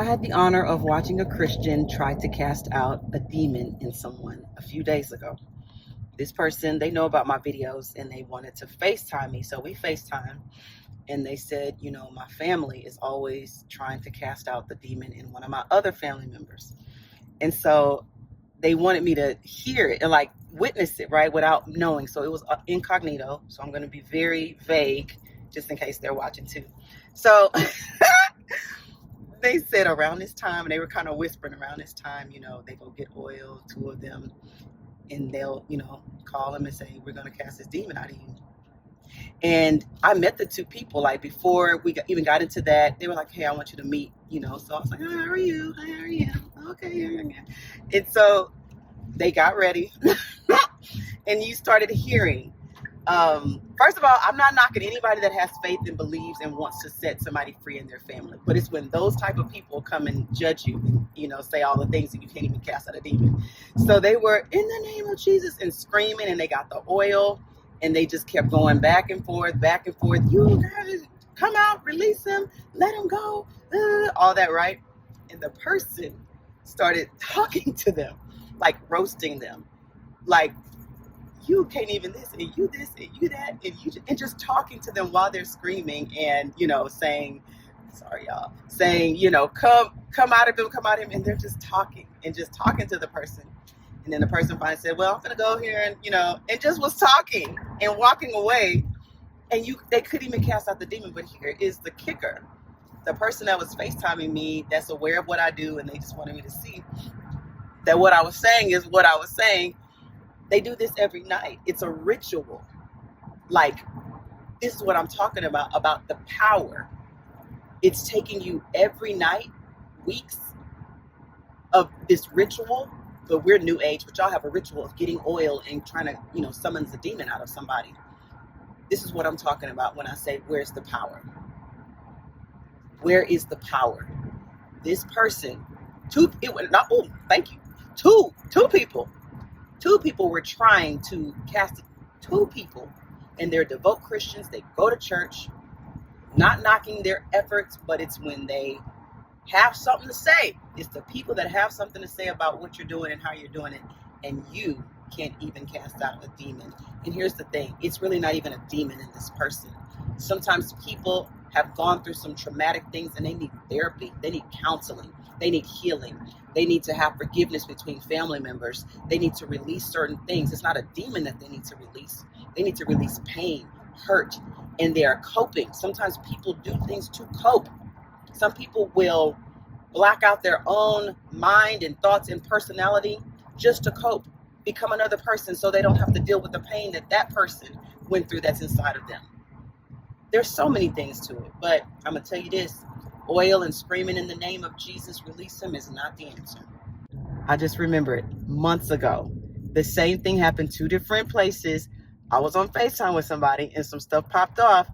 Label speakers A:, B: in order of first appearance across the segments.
A: I had the honor of watching a Christian try to cast out a demon in someone a few days ago. This person, they know about my videos and they wanted to FaceTime me. So we FaceTime and they said, my family is always trying to cast out the demon in one of my other family members. And so they wanted me to hear it and like witness it, right, without knowing. So it was incognito. So I'm going to be very vague just in case they're watching too. So they said around this time, and they were kind of whispering around this time, they go get oil, two of them, and they'll, call them and say, we're going to cast this demon out of you. And I met the two people, like before we even got into that, they were like, hey, I want you to meet, so I was like, hi, how are you? Hi, how are you? Okay. And so they got ready and you started hearing, first of all, I'm not knocking anybody that has faith and believes and wants to set somebody free in their family. But it's when those type of people come and judge you and, say all the things that you can't even cast out a demon. So they were in the name of Jesus and screaming, and they got the oil and they just kept going back and forth. You guys come out, release him, let him go, all that, right? And the person started talking to them, like roasting them, like, you can't even this and you this and you that and just talking to them while they're screaming and saying, sorry y'all, saying, come out of him, and they're just talking to the person. And then the person finally said, well, I'm gonna go here and just was talking and walking away, and they couldn't even cast out the demon. But here is the kicker: the person that was FaceTiming me, that's aware of what I do, and they just wanted me to see that what I was saying is what I was saying. They do this every night. It's a ritual. Like, this is what I'm talking about the power. It's taking you every night, weeks of this ritual, but we're new age, but y'all have a ritual of getting oil and trying to, summon the demon out of somebody. This is what I'm talking about when I say, where's the power? Where is the power? This person, two people were trying to cast it. Two people, and they're devout Christians. They go to church, not knocking their efforts, but it's when they have something to say. It's the people that have something to say about what you're doing and how you're doing it, and you can't even cast out a demon. And here's the thing, it's really not even a demon in this person. Sometimes people have gone through some traumatic things and they need therapy, they need counseling, they need healing. They need to have forgiveness between family members. They need to release certain things. It's not a demon that they need to release. They need to release pain, hurt, and they are coping. Sometimes people do things to cope. Some people will block out their own mind and thoughts and personality just to cope, become another person so they don't have to deal with the pain that person went through that's inside of them. There's so many things to it, but I'm going to tell you this. Oil and screaming in the name of Jesus, release him, is not the answer. I just remembered months ago, the same thing happened two different places. I was on FaceTime with somebody and some stuff popped off.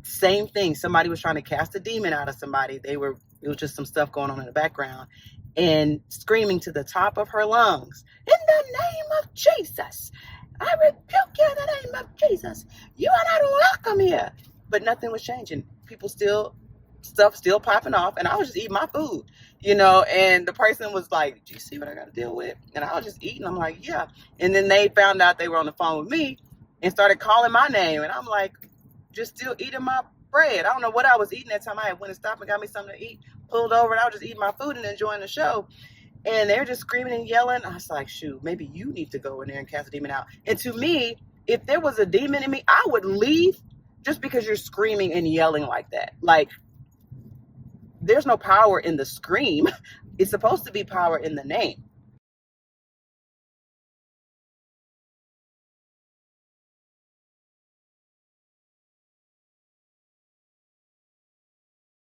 A: Same thing. Somebody was trying to cast a demon out of somebody. It was just some stuff going on in the background and screaming to the top of her lungs, in the name of Jesus, I rebuke you in the name of Jesus. You are not welcome here. But nothing was changing. Stuff still popping off, and I was just eating my food, and the person was like, do you see what I got to deal with? And I was just eating. I'm like, yeah. And then they found out they were on the phone with me and started calling my name, and I'm like, just still eating my bread. I don't know what I was eating that time. I had went and stopped and got me something to eat, pulled over, and I was just eating my food and enjoying the show. And they're just screaming and yelling. I was like, shoot, maybe you need to go in there and cast a demon out. And to me, if there was a demon in me, I would leave just because you're screaming and yelling like that. Like, there's no power in the scream. It's supposed to be power in the name.